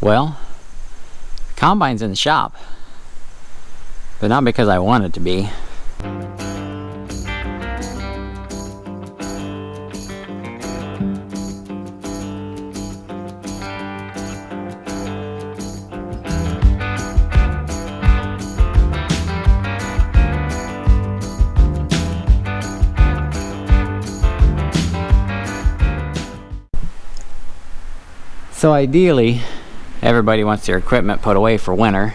Well, combine's in the shop, but not because I want it to be. So ideally, everybody wants their equipment put away for winter.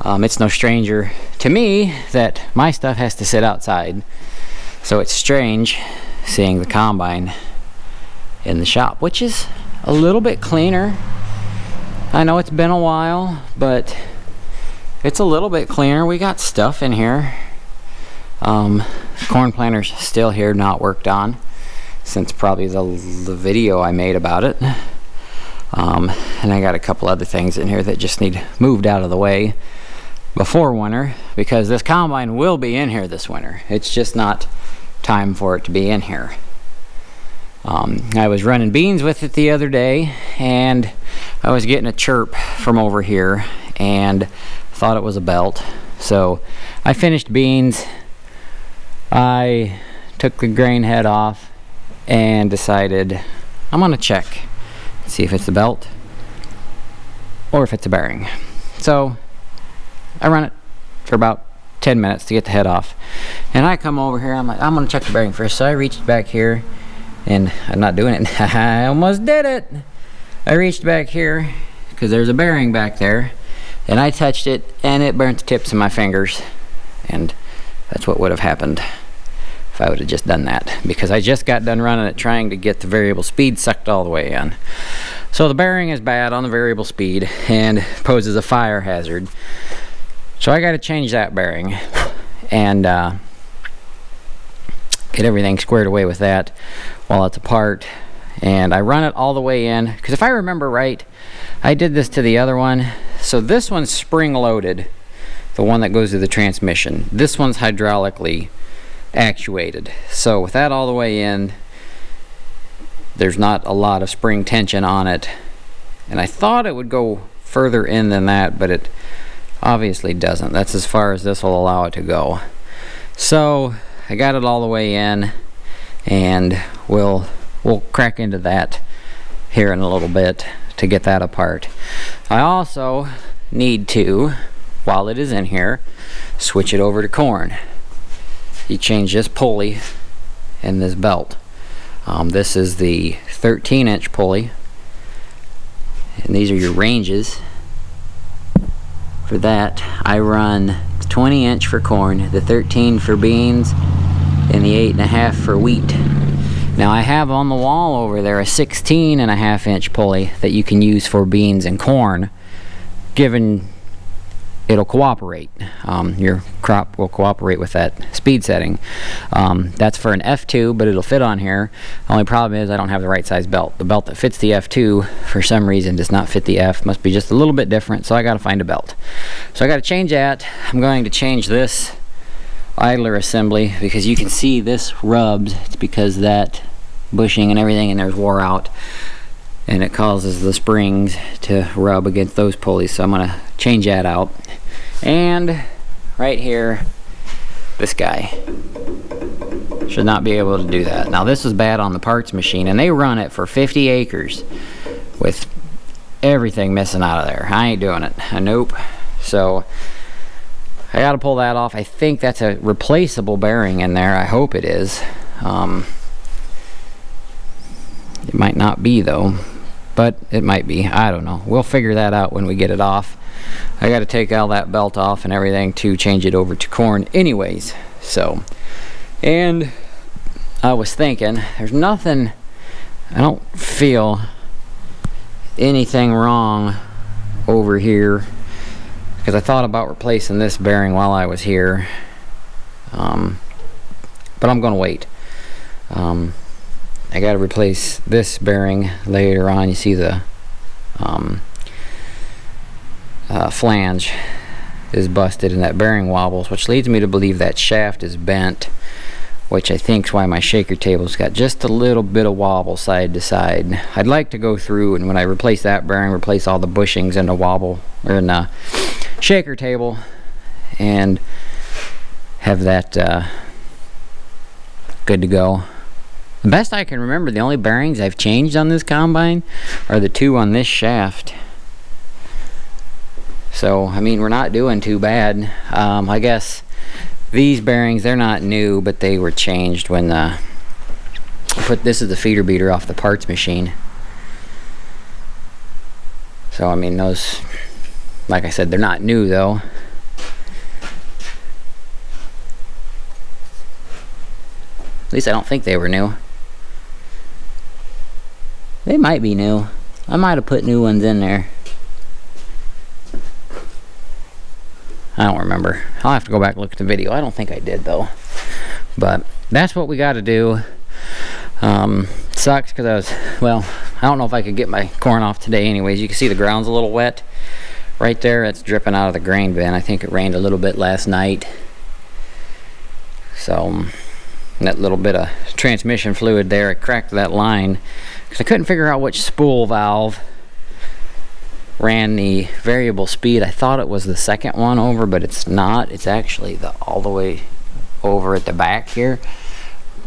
It's no stranger to me that my stuff has to sit outside. So it's strange seeing the combine in the shop, which is a little bit cleaner. I know it's been a while, but it's a little bit cleaner. We got stuff in here. Corn planter's still here, not worked on, since probably the video I made about it. And I got a couple other things in here that just need moved out of the way before winter, because this combine will be in here this winter. It's just not time for it to be in here. I was running beans with it the other day, and I was getting a chirp from over here and thought it was a belt. So I finished beans. I took the grain head off and decided I'm gonna check, see if it's a belt or if it's a bearing. So I run it for about 10 minutes to get the head off, and I come over here, I'm like, I'm gonna check the bearing first. So I reached back here, and I'm not doing it. I almost did it. I reached back here because there's a bearing back there, and I touched it and it burnt the tips of my fingers, and that's what would have happened if I would have just done that, because I just got done running it trying to get the variable speed sucked all the way in. So the bearing is bad on the variable speed and poses a fire hazard. So I got to change that bearing and get everything squared away with that while it's apart. And I run it all the way in, because if I remember right, I did this to the other one. So this one's spring loaded, the one that goes to the transmission. This one's hydraulically actuated. So with that all the way in, there's not a lot of spring tension on it, and I thought it would go further in than that, but it obviously doesn't. That's as far as this will allow it to go. So I got it all the way in, and we'll crack into that here in a little bit to get that apart. I also need to, while it is in here, switch it over to corn. You change this pulley and this belt. This is the 13-inch pulley, and these are your ranges. For that, I run the 20-inch for corn, the 13 for beans, and the 8.5 for wheat. Now I have on the wall over there a 16.5-inch pulley that you can use for beans and corn, given it'll cooperate. Your crop will cooperate with that speed setting. That's for an F2, but it'll fit on here. The only problem is I don't have the right size belt. The belt that fits the F2 for some reason does not fit the F. Must be just a little bit different, so I got to find a belt. So I got to change that. I'm going to change this idler assembly, because you can see this rubs. It's because that bushing and everything in there's wore out, and it causes the springs to rub against those pulleys. So I'm going to change that out. And right here, this guy should not be able to do that. Now this is bad on the parts machine, and they run it for 50 acres with everything missing out of there. I ain't doing it. Nope. So I got to pull that off. I think that's a replaceable bearing in there. I hope it is. It might not be though, but it might be. I don't know. We'll figure that out when we get it off. I got to take all that belt off and everything to change it over to corn anyways. So, and I was thinking, there's nothing, I don't feel anything wrong over here, because I thought about replacing this bearing while I was here, but I'm going to wait. I got to replace this bearing later on. You see the flange is busted and that bearing wobbles, which leads me to believe that shaft is bent which I think is why my shaker table's got just a little bit of wobble side to side. I'd like to go through, and when I replace that bearing, replace all the bushings in the wobble, or in the shaker table, and have that good to go. The best I can remember, the only bearings I've changed on this combine are the two on this shaft. So, I mean, we're not doing too bad. I guess these bearings, they're not new, but they were changed when this is the feeder beater off the parts machine. So, I mean, those, like I said, they're not new though. At least I don't think they were new. They might be new. I might have put new ones in there. I don't remember. I'll have to go back and look at the video. I don't think I did though. But that's what we got to do. Sucks because I don't know if I could get my corn off today anyways. You can see the ground's a little wet. Right there, it's dripping out of the grain bin. I think it rained a little bit last night. So, that little bit of transmission fluid there, it cracked that line. Because I couldn't figure out which spool valve ran the variable speed. I thought it was the second one over, but it's not. It's actually all the way over at the back here.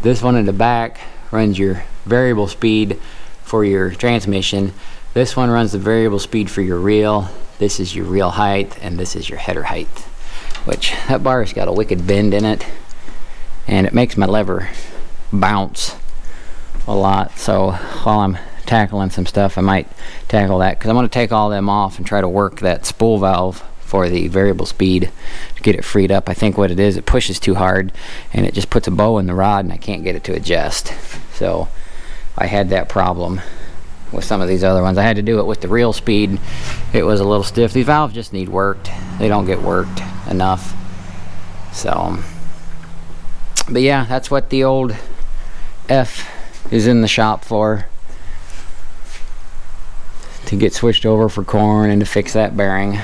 This one in the back runs your variable speed for your transmission. This one runs the variable speed for your reel. This is your reel height, and this is your header height. Which, that bar's got a wicked bend in it, and it makes my lever bounce a lot. So while I'm tackling some stuff, I might tackle that, because I'm going to take all them off and try to work that spool valve for the variable speed to get it freed up. I think what it is, it pushes too hard and it just puts a bow in the rod and I can't get it to adjust. So I had that problem with some of these other ones. I had to do it with the reel speed. It was a little stiff. These valves just need worked. They don't get worked enough. So, but yeah, that's what the old F is in the shop for, to get switched over for corn and to fix that bearing.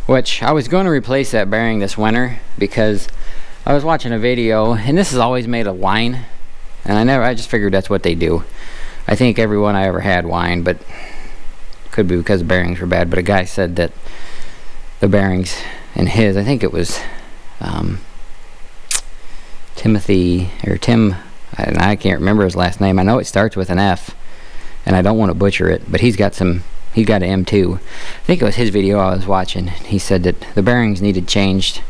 Which I was going to replace that bearing this winter because I was watching a video, and this is always made of wine, and I just figured that's what they do. I think every one I ever had wine, but could be because the bearings were bad. But a guy said that the bearings in his, I think it was Timothy or Tim, I can't remember his last name. I know it starts with an F, and I don't want to butcher it, but he's got an M2. I think it was his video I was watching. He said that the bearings needed changed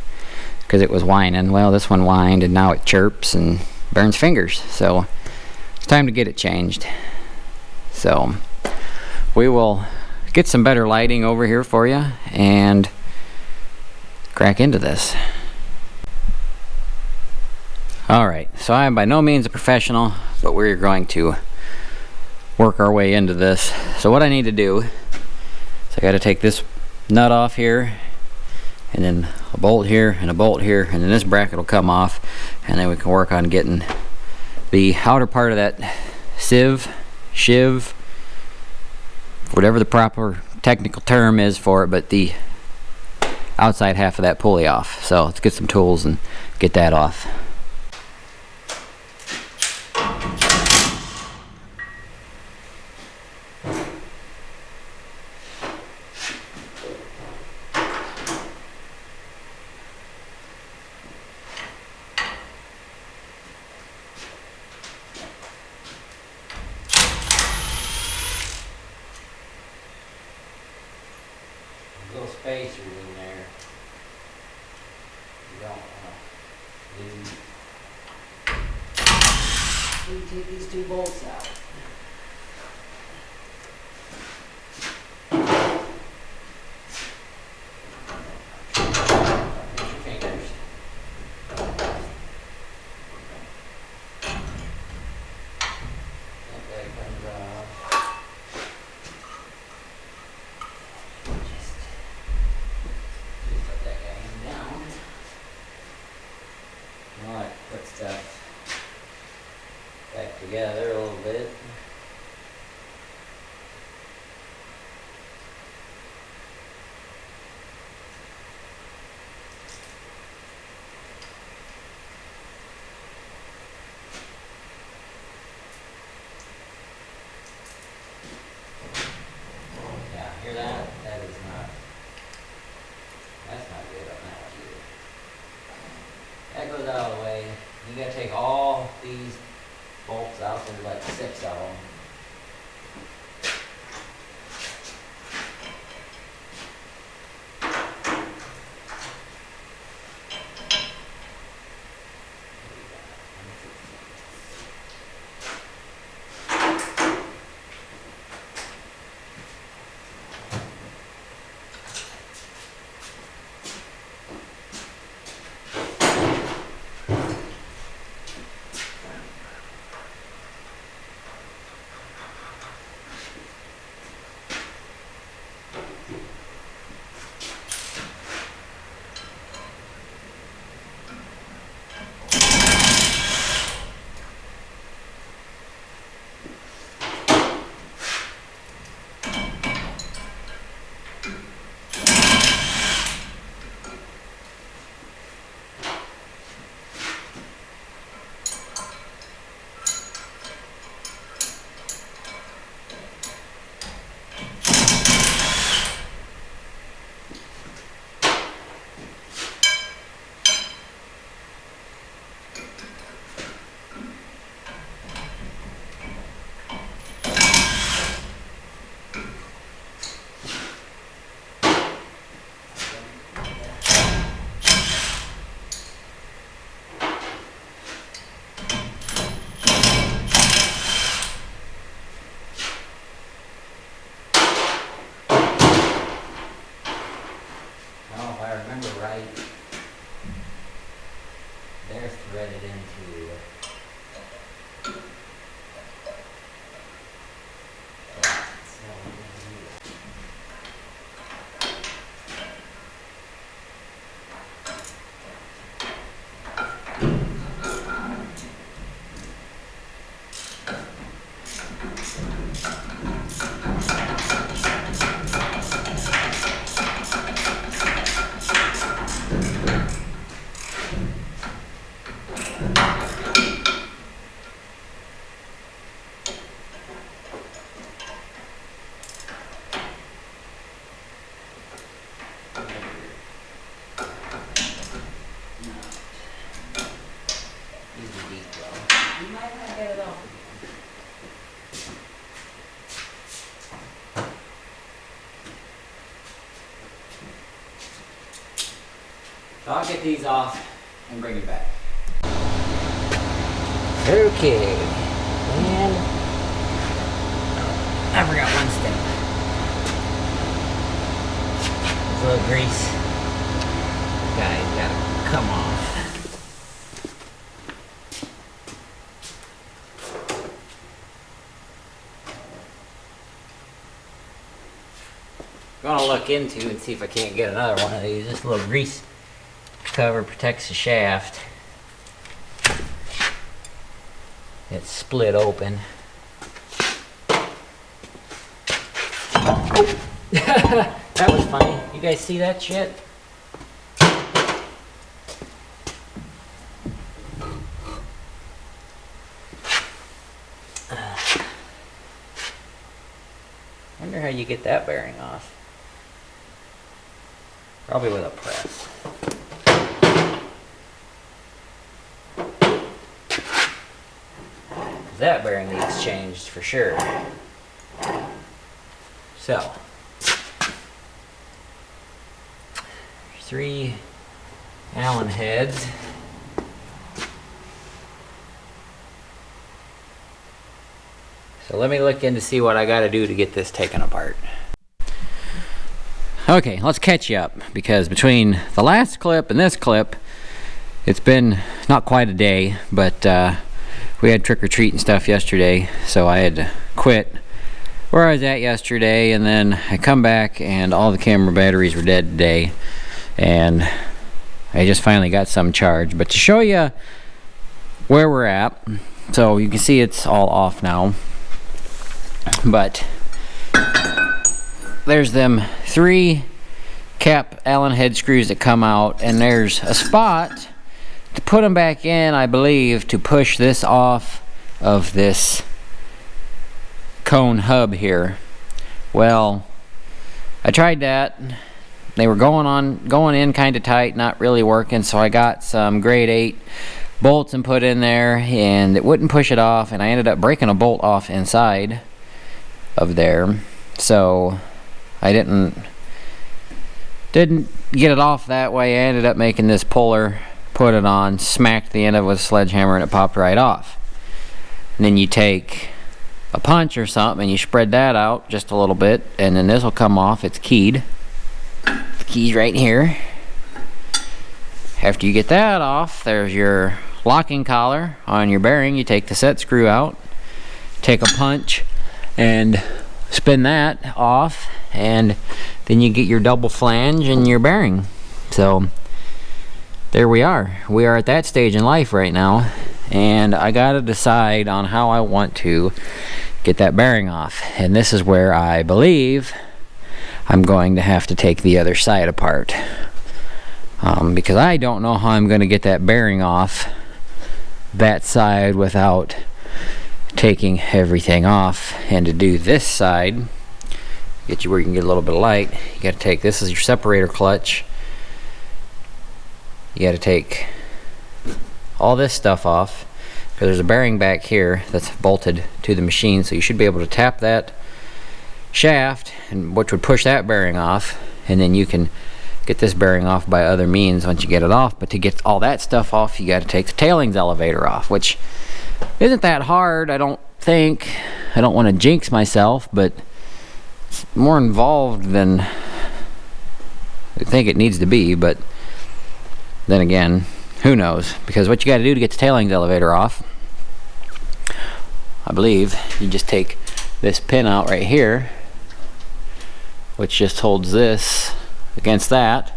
because it was whining. Well, this one whined and now it chirps and burns fingers. So it's time to get it changed. So we will get some better lighting over here for you and crack into this. Alright, so I am by no means a professional, but we're going to work our way into this. So what I need to do is I got to take this nut off here, and then a bolt here and a bolt here, and then this bracket will come off, and then we can work on getting the outer part of that shiv, whatever the proper technical term is for it, but the outside half of that pulley off. So let's get some tools and get that off. Little spacers in there. You don't want to lose. We take these two bolts out. Use your fingers. That comes off. Alright, put stuff back together a little bit. these bolts out. There's like 6 of them. They're threaded into So I'll get these off and bring it back. Okay, and I forgot one step. This little grease guy's gotta come off. I'm gonna look into and see if I can't get another one of these. This little grease cover protects the shaft. It's split open. That was funny. You guys see that shit? Wonder how you get that bearing off. Probably with a press. That bearing needs changed for sure. So, 3 Allen heads. So let me look in to see what I got to do to get this taken apart. Okay, let's catch you up, because between the last clip and this clip, it's been not quite a day, but we had trick-or-treat and stuff yesterday, so I had to quit where I was at yesterday, and then I come back and all the camera batteries were dead today, and I just finally got some charged. But to show you where we're at, so you can see it's all off now, but there's them 3 cap Allen head screws that come out, and there's a spot to put them back in, I believe, to push this off of this cone hub here. Well, I tried that. They were going in kind of tight, not really working, so I got some grade 8 bolts and put in there, and it wouldn't push it off, and I ended up breaking a bolt off inside of there, so I didn't get it off that way. I ended up making this puller, put it on, smacked the end of it with a sledgehammer, and it popped right off. And then you take a punch or something and you spread that out just a little bit, and then this will come off. It's keyed. The key's right here. After you get that off, there's your locking collar on your bearing. You take the set screw out, take a punch and spin that off, and then you get your double flange and your bearing. So there we are. We are at that stage in life right now, and I gotta decide on how I want to get that bearing off. And this is where I believe I'm going to have to take the other side apart, because I don't know how I'm going to get that bearing off that side without taking everything off. And to do this side, get you where you can get a little bit of light, you got to take, this is your separator clutch, you got to take all this stuff off, because there's a bearing back here that's bolted to the machine, so you should be able to tap that shaft, and which would push that bearing off, and then you can get this bearing off by other means once you get it off. But to get all that stuff off, you got to take the tailings elevator off, which isn't that hard, I don't think. I don't want to jinx myself, but it's more involved than I think it needs to be. But then again, who knows? Because what you got to do to get the tailings elevator off, I believe, you just take this pin out right here, which just holds this against that,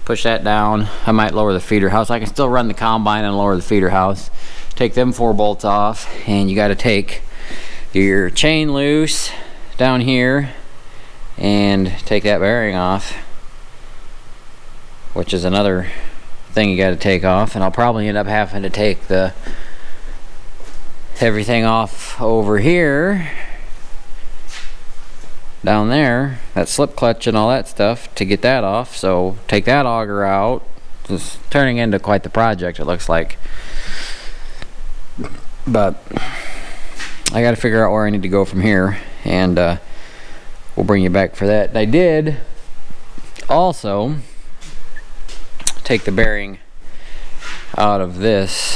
push that down. I might lower the feeder house. I can still run the combine and lower the feeder house. Take them 4 bolts off, and you got to take your chain loose down here and take that bearing off, which is another thing you got to take off. And I'll probably end up having to take the everything off over here, down there, that slip clutch and all that stuff, to get that off. So take that auger out. It's turning into quite the project, it looks like. But I got to figure out where I need to go from here, and we'll bring you back for that. I did also take the bearing out of this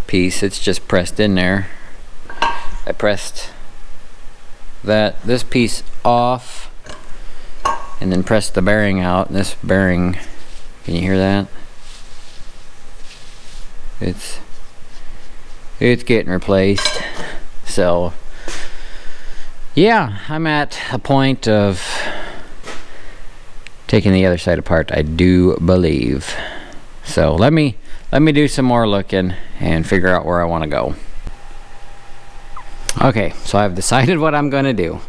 piece. It's just pressed in there. I pressed this piece off and then pressed the bearing out. And this bearing, can you hear that? It's getting replaced. So yeah, I'm at a point of taking the other side apart, I do believe. So let me do some more looking and figure out where I want to go. Okay, so I've decided what I'm going to do.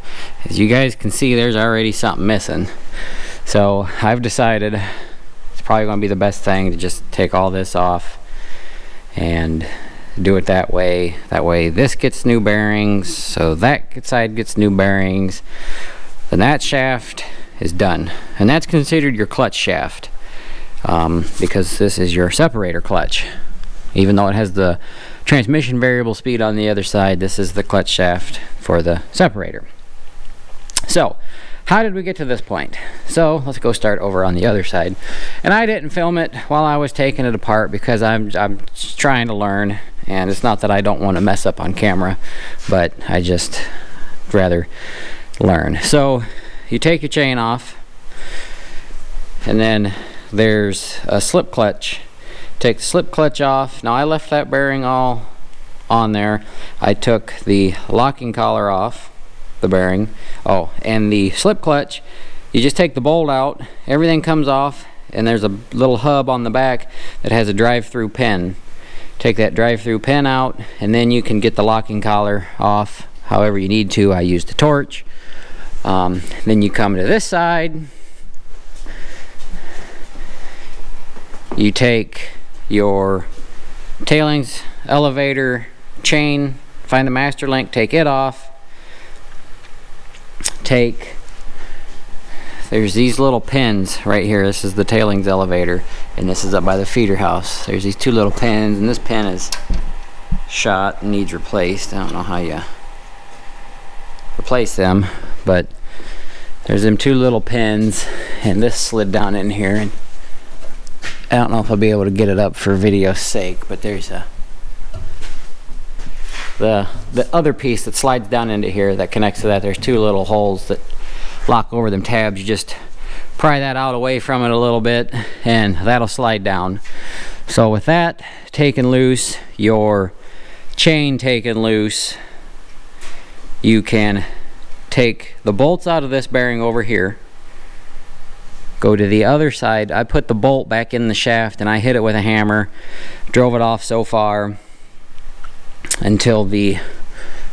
As you guys can see, there's already something missing. So I've decided it's probably going to be the best thing to just take all this off and do it that way. That way this gets new bearings, so that side gets new bearings. Then that shaft is done. And that's considered your clutch shaft, because this is your separator clutch. Even though it has the transmission variable speed on the other side, this is the clutch shaft for the separator. So how did we get to this point? So let's go start over on the other side. And I didn't film it while I was taking it apart because I'm trying to learn, and it's not that I don't want to mess up on camera, but I just rather learn. So you take your chain off, and then there's a slip clutch. Take the slip clutch off. Now I left that bearing all on there. I took the locking collar off the bearing. Oh, and the slip clutch, you just take the bolt out, everything comes off, and there's a little hub on the back that has a drive-through pin. Take that drive-through pin out, and then you can get the locking collar off however you need to. I used a torch. Then you come to this side, you take your tailings elevator chain, find the master link, take it off, there's these little pins right here, this is the tailings elevator, And this is up by the feeder house. There's these 2 little pins, and this pin is shot and needs replaced. I don't know how you replace them, but there's them 2 little pins, and this slid down in here, and I don't know if I'll be able to get it up for video's sake, but there's the other piece that slides down into here that connects to that. There's 2 little holes that lock over them tabs. You just pry that out away from it a little bit, and that'll slide down. So with that taken loose, your chain taken loose, you can take the bolts out of this bearing over here, go to the other side. I put the bolt back in the shaft and I hit it with a hammer, drove it off so far until the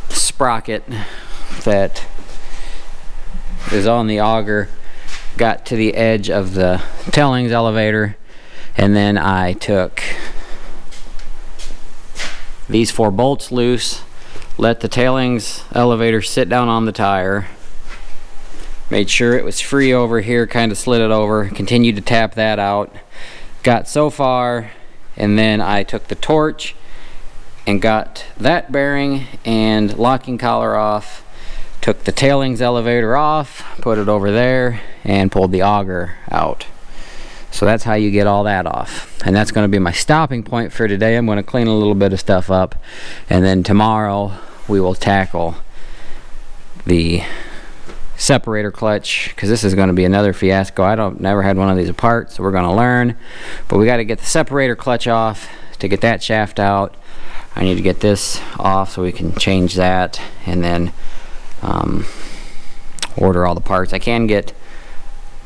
sprocket that is on the auger got to the edge of the tailings elevator, and then I took these 4 bolts loose, let the tailings elevator sit down on the tire, made sure it was free over here, kind of slid it over, continued to tap that out, got so far, and then I took the torch and got that bearing and locking collar off, took the tailings elevator off, put it over there, and pulled the auger out. So that's how you get all that off. And that's going to be my stopping point for today. I'm going to clean a little bit of stuff up, and then tomorrow we will tackle the separator clutch, because this is going to be another fiasco. Never had one of these apart, so we're going to learn. But we got to get the separator clutch off to get that shaft out. I need to get this off so we can change that, and then order all the parts. I can get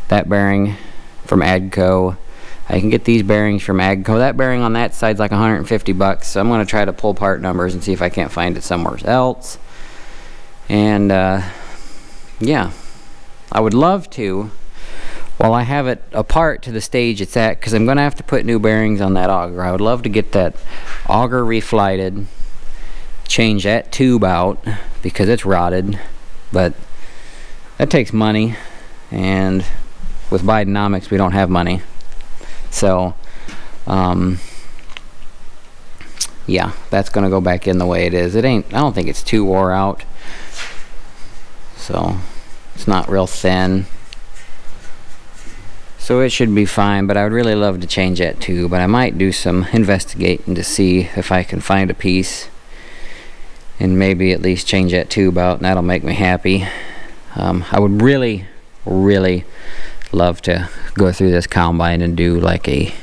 that bearing from Agco. I can get these bearings from Agco. That bearing on that side's like 150 bucks, so I'm going to try to pull part numbers and see if I can't find it somewhere else. And yeah, I would love to, while I have it apart to the stage it's at, because I'm going to have to put new bearings on that auger. I would love to get that auger reflighted, change that tube out because it's rotted, but that takes money, and with Bidenomics we don't have money. So yeah, that's gonna go back in the way it is. I don't think it's too wore out, so it's not real thin, so it should be fine. But I would really love to change that too, but I might do some investigating to see if I can find a piece and maybe at least change that tube out, and that'll make me happy. I would really love to go through this combine and do like a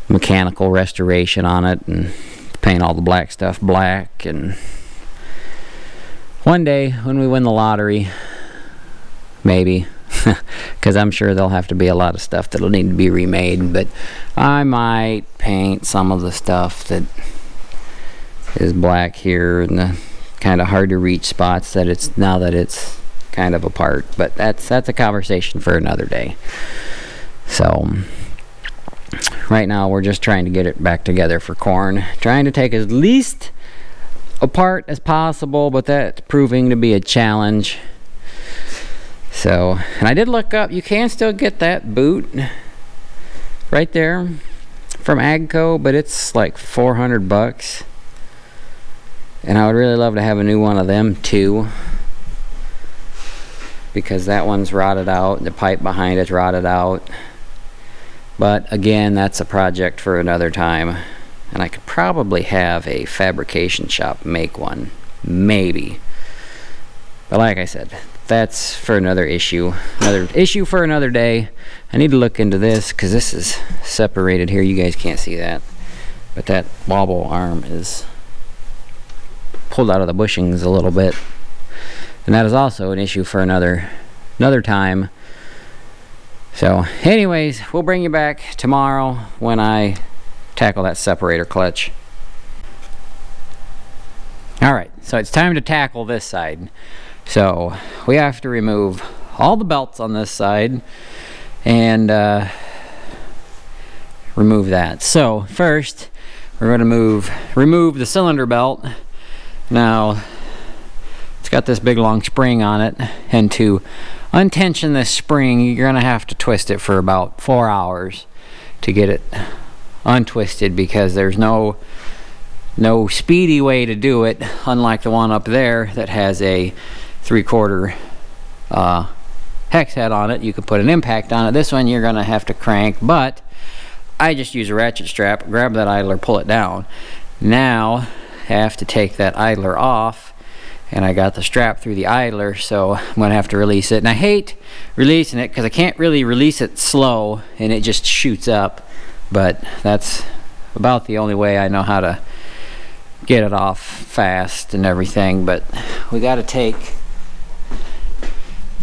mechanical restoration on it and paint all the black stuff black. And one day when we win the lottery, maybe, because I'm sure there'll have to be a lot of stuff that'll need to be remade, but I might paint some of the stuff that is black here and the kind of hard to reach spots that it's now that it's kind of apart. But that's a conversation for another day. So right now we're just trying to get it back together for corn, trying to take as least apart as possible, but that's proving to be a challenge. So, and I did look up, you can still get that boot right there from Agco, but it's like 400 bucks. And I would really love to have a new one of them too, because that one's rotted out, the pipe behind it's rotted out. But again, that's a project for another time, and I could probably have a fabrication shop make one, maybe. But like I said, that's for another issue for another day. I need to look into this because this is separated here. You guys can't see that, but that wobble arm is pulled out of the bushings a little bit, and that is also an issue for another time. So anyways, we'll bring you back tomorrow when I tackle that separator clutch. Alright, so it's time to tackle this side. So we have to remove all the belts on this side and remove that. So first we're going to remove the cylinder belt. Now it's got this big long spring on it, and to untension this spring you're going to have to twist it for about 4 hours. to get it untwisted, because there's no speedy way to do it, unlike the one up there that has a 3/4 hex head on it. You can put an impact on it. This one you're gonna have to crank, but I just use a ratchet strap, grab that idler, pull it down. Now I have to take that idler off, and I got the strap through the idler, so I'm gonna have to release it. And I hate releasing it because I can't really release it slow and it just shoots up, but that's about the only way I know how to get it off fast and everything. But we got to take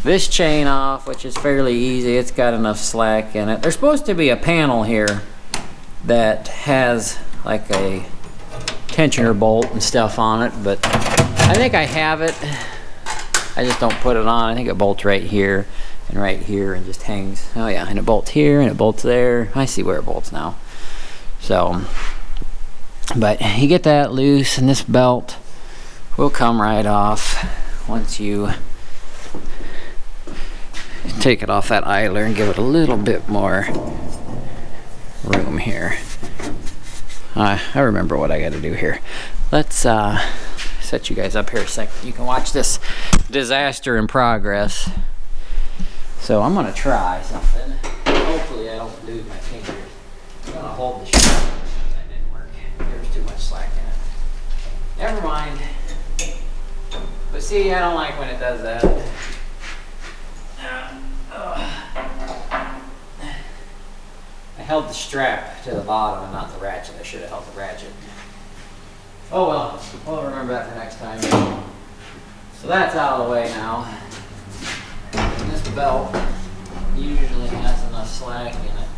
this chain off, which is fairly easy. It's got enough slack in it. There's supposed to be a panel here that has like a tensioner bolt and stuff on it, but I think I have it. I just don't put it on. I think it bolts right here and just hangs. Oh yeah, and it bolts here and it bolts there. I see where it bolts now. So, but you get that loose, and this belt will come right off once you take it off that idler and give it a little bit more room here. I remember what I got to do here. Let's set you guys up here a second. You can watch this disaster in progress. So I'm gonna try something. Hopefully I don't lose my fingers. I'm gonna hold the strap. That didn't work. There was too much slack in it. Never mind. But see, I don't like when it does that. I held the strap to the bottom and not the ratchet. I should have held the ratchet. Oh well, we'll remember that for next time. So that's out of the way now. And this belt usually has enough slack in it.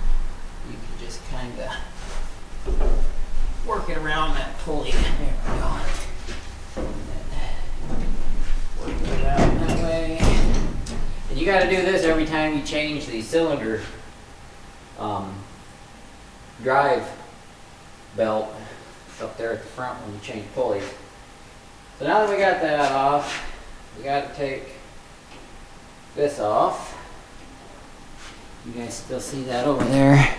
You can just kind of work it around that pulley. There we go. Work it out that way. And you got to do this every time you change the cylinder drive belt up there at the front when you change pulleys. So now that we got that off, we got to take this off. You guys still see that over there?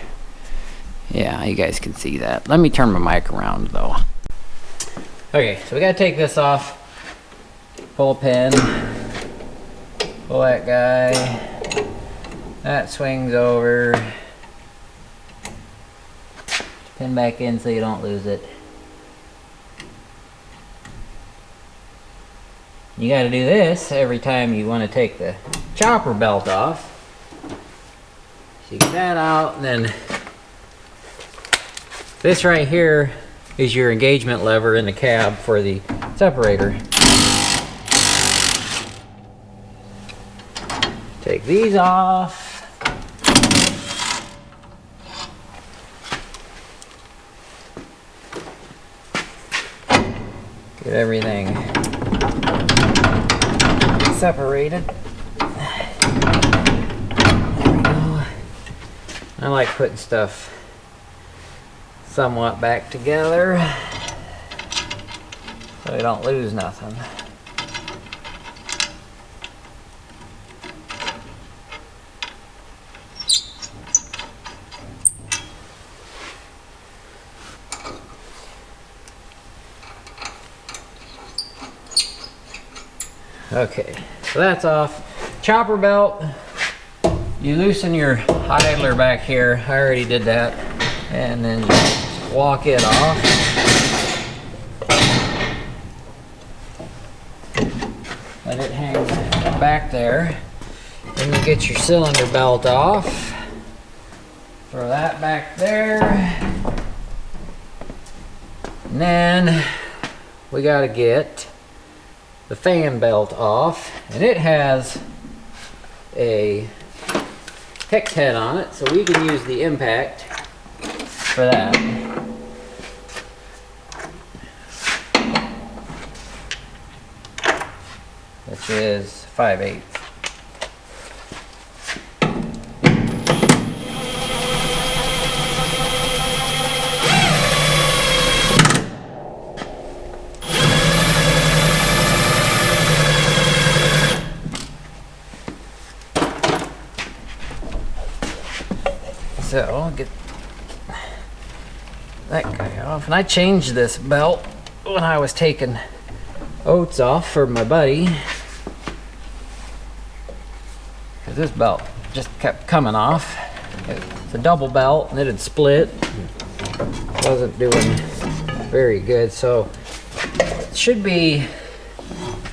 Yeah, you guys can see that. Let me turn my mic around though. Okay, so we got to take this off. Pull a pin. Pull that guy. That swings over. Pin back in so you don't lose it. You got to do this every time you want to take the chopper belt off. So you get that out, and then this right here is your engagement lever in the cab for the separator. Take these off. Get everything separated. There we go. I like putting stuff somewhat back together so you don't lose nothing. Okay, so that's off. Chopper belt, you loosen your idler back here. I already did that. And then just walk it off. Let it hang back there. Then you get your cylinder belt off. Throw that back there. And then we gotta get the fan belt off, and it has a hex head on it, so we can use the impact for that. Which is 5/8. So I'll get that guy off. And I changed this belt when I was taking oats off for my buddy. Because this belt just kept coming off. It's a double belt and it had split. Wasn't doing very good. So it should be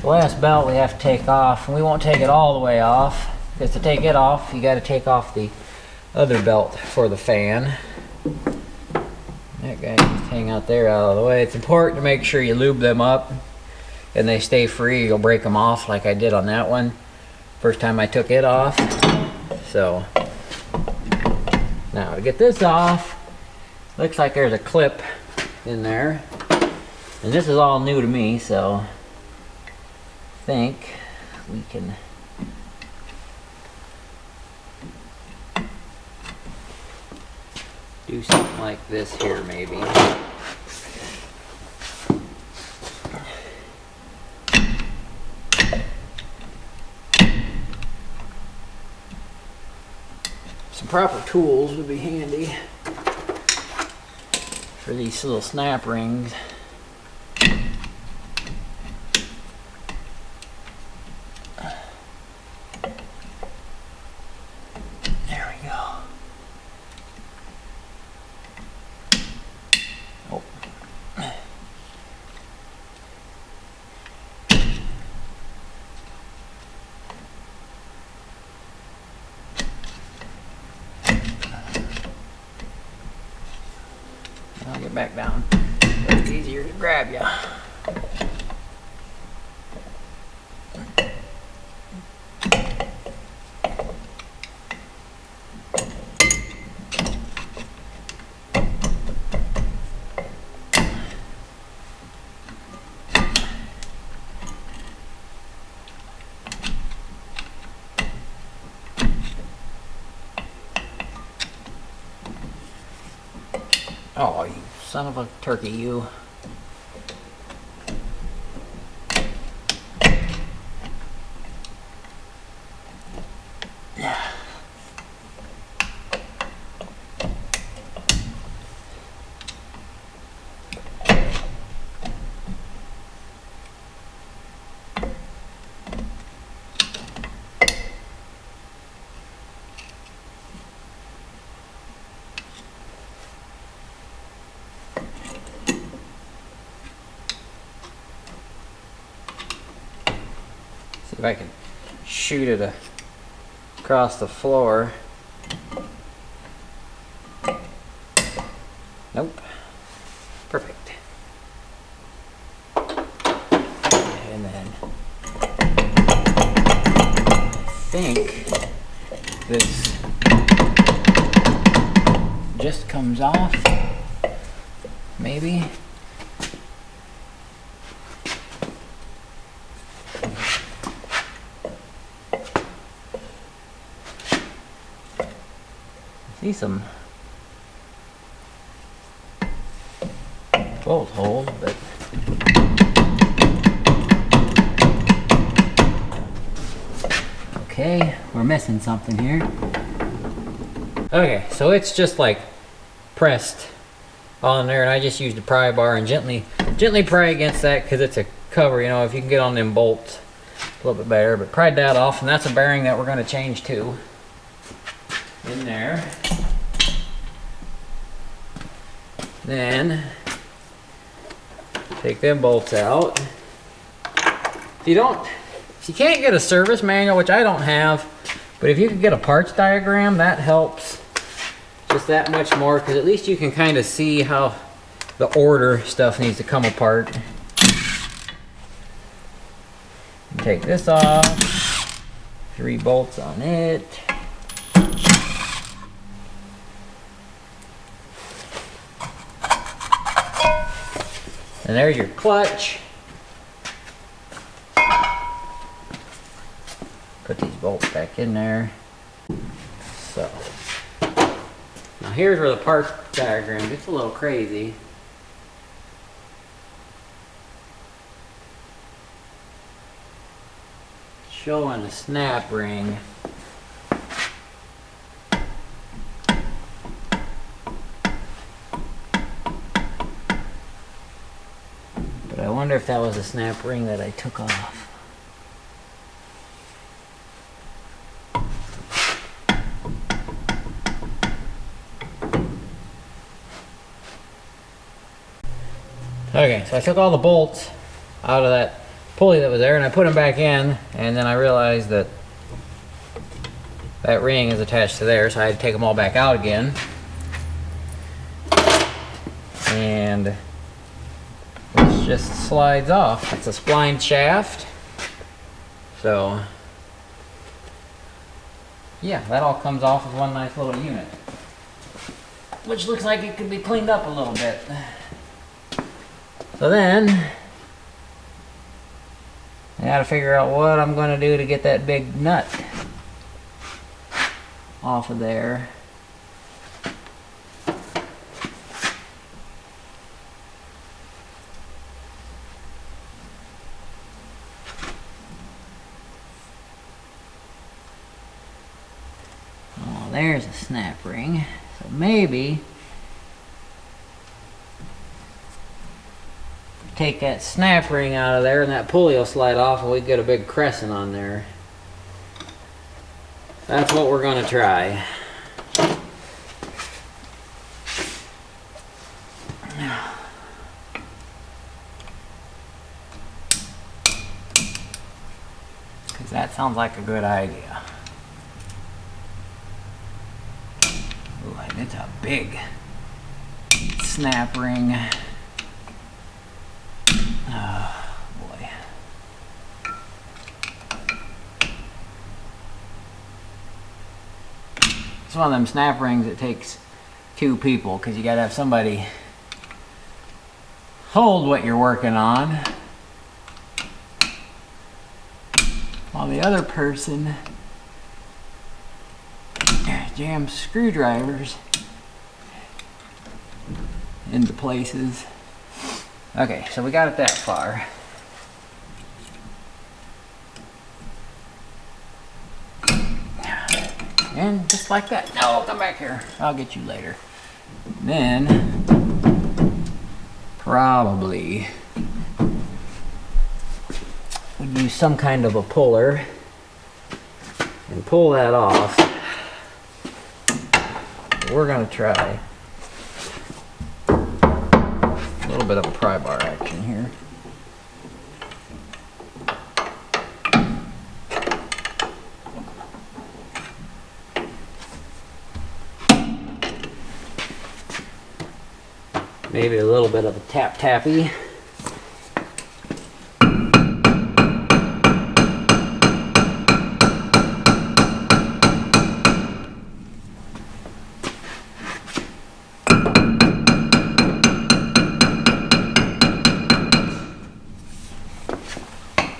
the last belt we have to take off. And we won't take it all the way off. Because to take it off, you got to take off the other belt for the fan. That guy just hang out there out of the way. It's important to make sure you lube them up and they stay free. You'll break them off like I did on that one first time I took it off. So now to get this off, looks like there's a clip in there, and this is all new to me, so I think we can do something like this here maybe. Some proper tools would be handy for these little snap rings. There we go. Oh. I'll get back down so it's easier to grab you. Oh, you son of a turkey, you. See if I can shoot it across the floor. Nope. Perfect. And then I think this just comes off, maybe. See some bolt holes, but okay, we're missing something here. Okay, so it's just like pressed on there, and I just used a pry bar and gently pry against that because it's a cover. You know, if you can get on them bolts a little bit better, but pried that off, and that's a bearing that we're going to change to in there. Then take them bolts out. If you can't get a service manual, which I don't have, but if you can get a parts diagram, that helps just that much more, because at least you can kind of see how the order stuff needs to come apart. Take this off, 3 bolts on it. And there's your clutch. Put these bolts back in there. So, now here's where the parts diagram gets a little crazy. Showing the snap ring. that was a snap ring that I took off. Okay, so I took all the bolts out of that pulley that was there and I put them back in, and then I realized that that ring is attached to there, so I had to take them all back out again. And this just slides off. It's a splined shaft. So yeah, that all comes off as one nice little unit, which looks like it could be cleaned up a little bit. So then I gotta figure out what I'm gonna do to get that big nut off of there. Oh, there's a snap ring. So maybe take that snap ring out of there and that pulley will slide off and we get a big crescent on there. That's what we're going to try. Because that sounds like a good idea. Ooh, and it's a big snap ring. Oh boy. It's one of them snap rings that takes two people, because you gotta have somebody hold what you're working on while the other person jams screwdrivers into places. Okay, so we got it that far. And just like that. No, come back here. I'll get you later. Then, probably would use some kind of a puller and pull that off. We're gonna try a little bit of a pry bar action here. Maybe a little bit of a tap-tappy.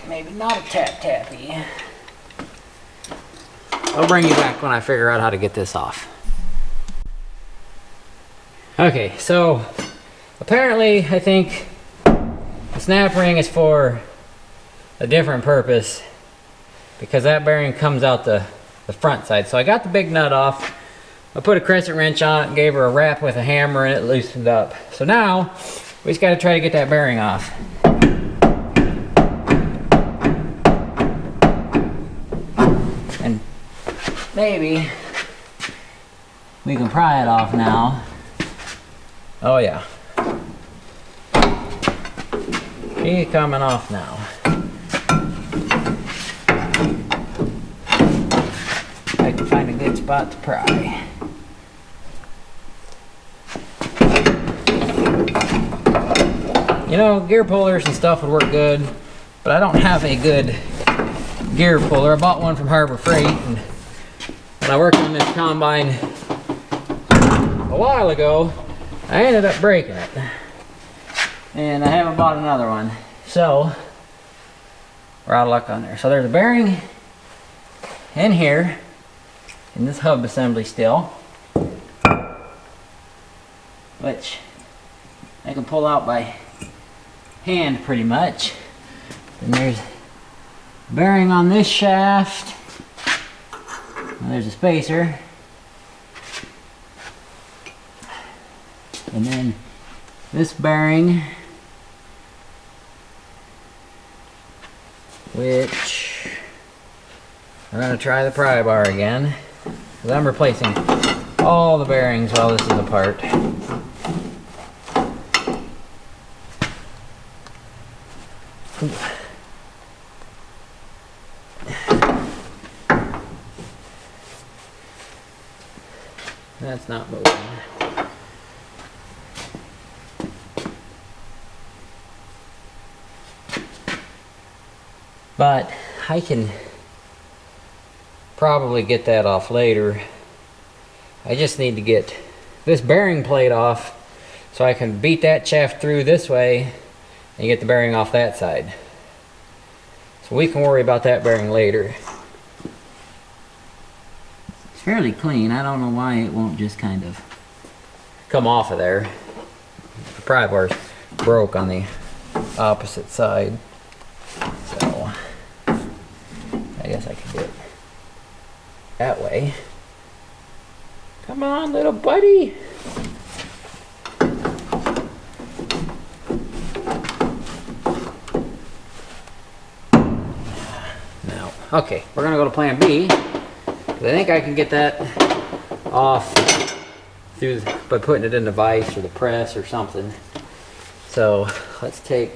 Maybe not a tap-tappy. I'll bring you back when I figure out how to get this off. Okay, so apparently I think the snap ring is for a different purpose, because that bearing comes out the front side. So I got the big nut off. I put a crescent wrench on it and gave her a rap with a hammer and it loosened up. So now we just got to try to get that bearing off. And maybe we can pry it off now. Oh yeah. She's coming off now. I can find a good spot to pry. You know, gear pullers and stuff would work good, but I don't have a good gear puller. I bought one from Harbor Freight, and when I worked on this combine a while ago, I ended up breaking it. And I haven't bought another one. So, we're out of luck on there. So there's a bearing in here, in this hub assembly still, which I can pull out by hand pretty much. And there's a bearing on this shaft. And there's a spacer. And then this bearing which we're going to try the pry bar again, because I'm replacing all the bearings while this is apart. That's not moving. But I can probably get that off later. I just need to get this bearing plate off so I can beat that shaft through this way and get the bearing off that side. So we can worry about that bearing later. It's fairly clean. I don't know why it won't just kind of come off of there. The pry bar's broke on the opposite side. So I guess I can do it that way. Come on, little buddy. Now, okay, we're gonna go to plan B. I think I can get that off through by putting it in the vise or the press or something. So let's take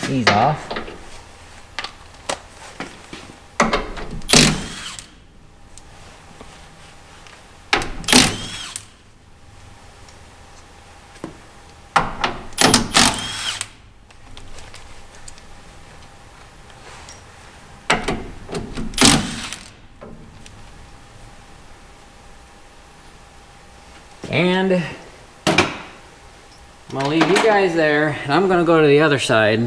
these off. And I'm gonna leave you guys there, and I'm gonna go to the other side,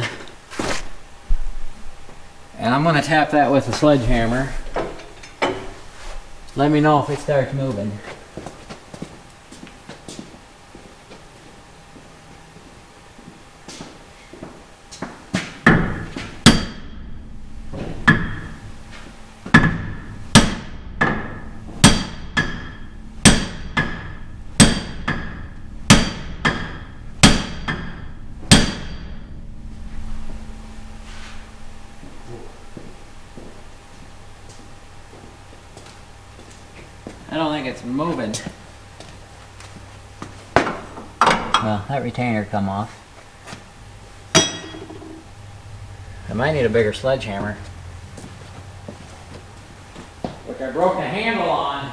and I'm gonna tap that with a sledgehammer. Let me know if it starts moving. I don't think it's moving. Well, that retainer come off. I might need a bigger sledgehammer, which I broke the handle on.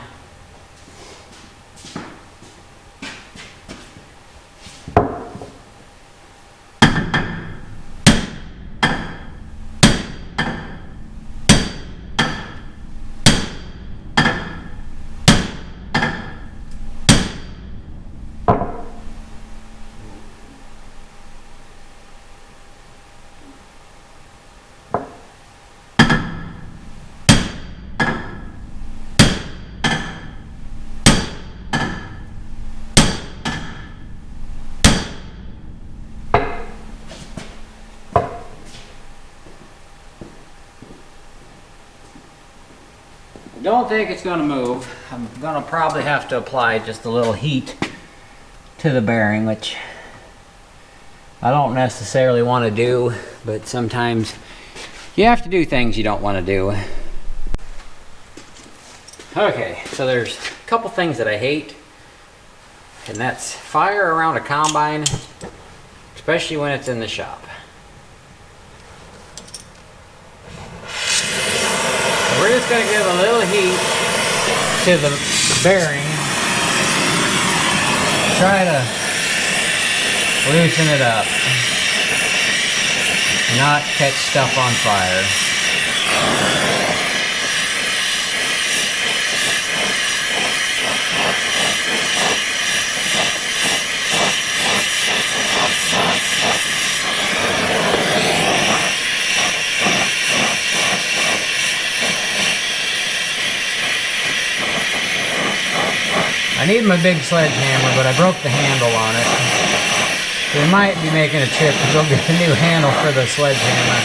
Don't think it's going to move. I'm going to probably have to apply just a little heat to the bearing, which I don't necessarily want to do, but sometimes you have to do things you don't want to do. Okay, so there's a couple things that I hate, and that's fire around a combine, especially when it's in the shop. We're just going to give a little heat to the bearing. Try to loosen it up. Not catch stuff on fire. I need my big sledgehammer, but I broke the handle on it. We might be making a trip to go get a new handle for the sledgehammer.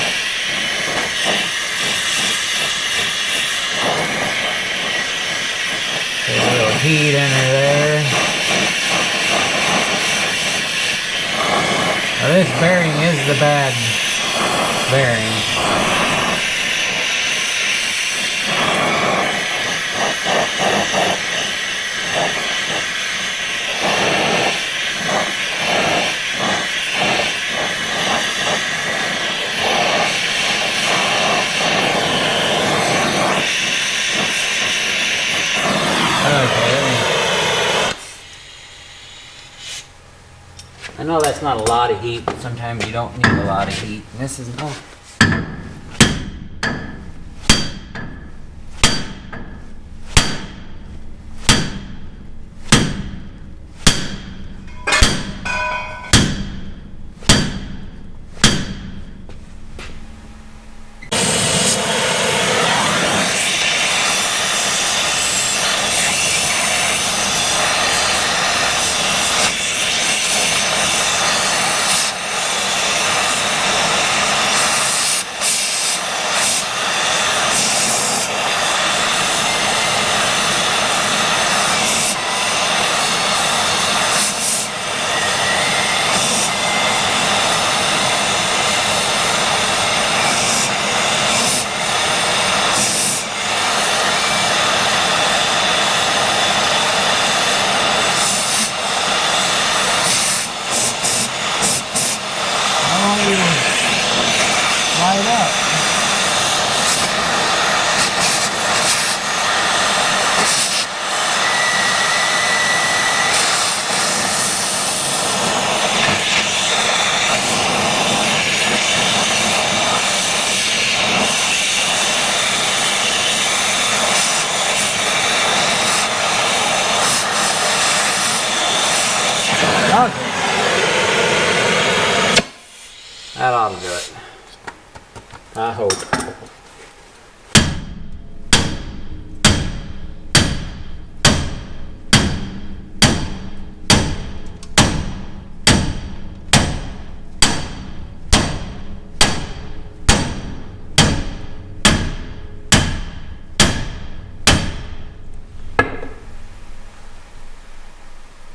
There's a little heat in her there. Now this bearing is the bad bearing. I know that's not a lot of heat, but sometimes you don't need a lot of heat. And this is no. Light up. Okay. That ought to do it. I hope.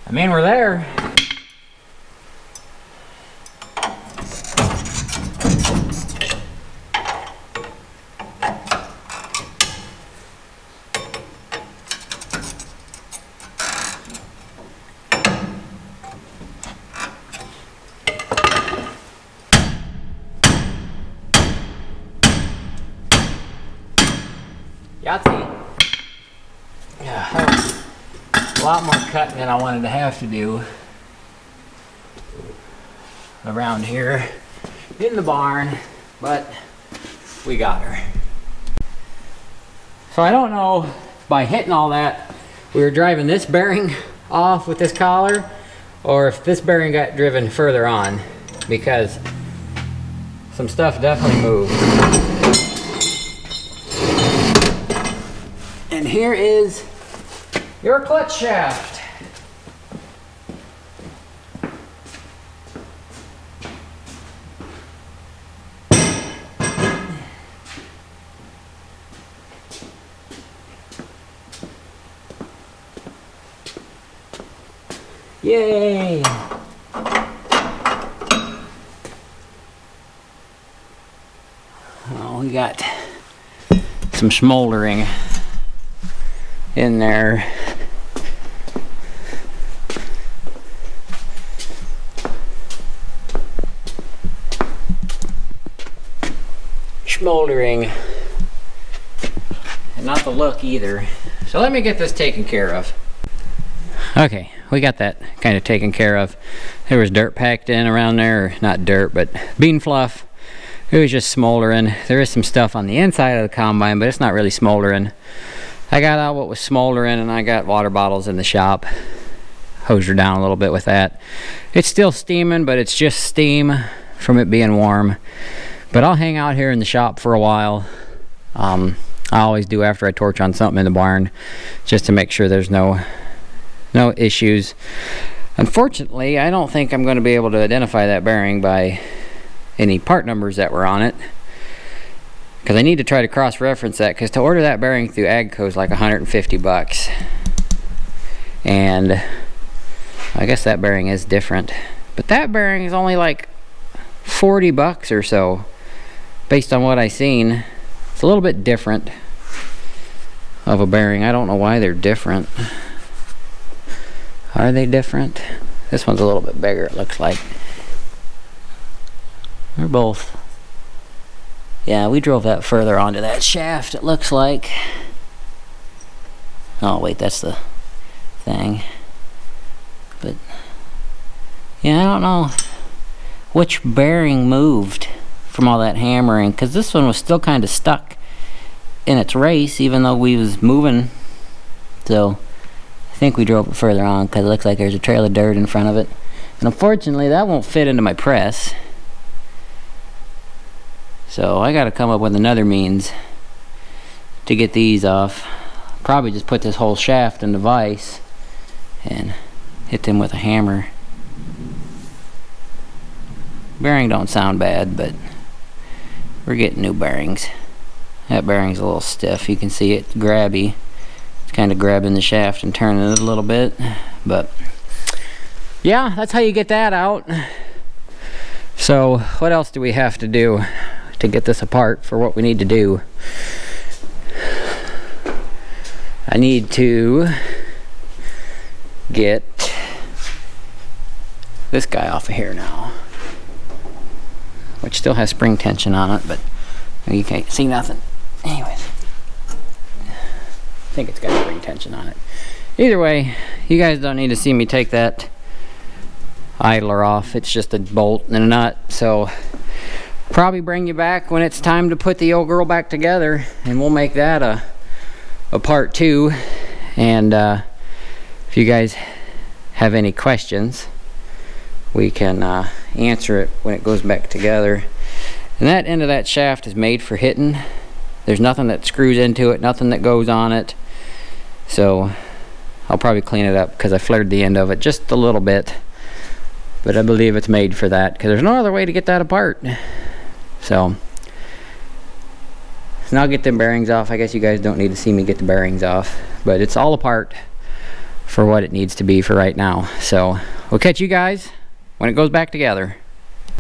I mean, we're there. Yahtzee. Yeah, that was a lot more cutting than I wanted to have to do around here in the barn, but we got her. So I don't know, by hitting all that, we were driving this bearing off with this collar, or if this bearing got driven further on, because some stuff definitely moved. And here is your clutch shaft. Yay! Oh, we got some smoldering in there. Smoldering. And not the look either. So let me get this taken care of. Okay, we got that kind of taken care of. There was dirt packed in around there, or not dirt, but bean fluff. It was just smoldering. There is some stuff on the inside of the combine, but it's not really smoldering. I got out what was smoldering, and I got water bottles in the shop. Hosed her down a little bit with that. It's still steaming, but it's just steam from it being warm. But I'll hang out here in the shop for a while. I always do after I torch on something in the barn, just to make sure there's no issues. Unfortunately, I don't think I'm going to be able to identify that bearing by any part numbers that were on it, because I need to try to cross-reference that, because to order that bearing through AGCO is like 150 bucks. And I guess that bearing is different, but that bearing is only like 40 bucks or so, based on what I seen. It's a little bit different of a bearing. I don't know why they're different. Are they different? This one's a little bit bigger, it looks like. They're both. Yeah, we drove that further onto that shaft, it looks like. Oh wait, that's the thing. But yeah, I don't know which bearing moved from all that hammering, because this one was still kind of stuck in its race even though we was moving. So I think we drove it further on because it looks like there's a trail of dirt in front of it, and unfortunately that won't fit into my press. So I got to come up with another means to get these off. Probably just put this whole shaft in the vise and hit them with a hammer. Bearing don't sound bad, but we're getting new bearings. That bearing's a little stiff. You can see it grabby. It's kind of grabbing the shaft and turning it a little bit. But yeah, that's how you get that out. So what else do we have to do to get this apart for what we need to do? I need to get this guy off of here now, which still has spring tension on it, but you can't see nothing. Anyways, I think it's got spring tension on it. Either way, you guys don't need to see me take that idler off. It's just a bolt and a nut. So probably bring you back when it's time to put the old girl back together, and we'll make that a part 2. And if you guys have any questions, we can answer it when it goes back together. And that end of that shaft is made for hitting. There's nothing that screws into it, nothing that goes on it. So I'll probably clean it up because I flared the end of it just a little bit, but I believe it's made for that because there's no other way to get that apart. So now I'll get them bearings off. I guess you guys don't need to see me get the bearings off, but it's all apart for what it needs to be for right now. So we'll catch you guys when it goes back together.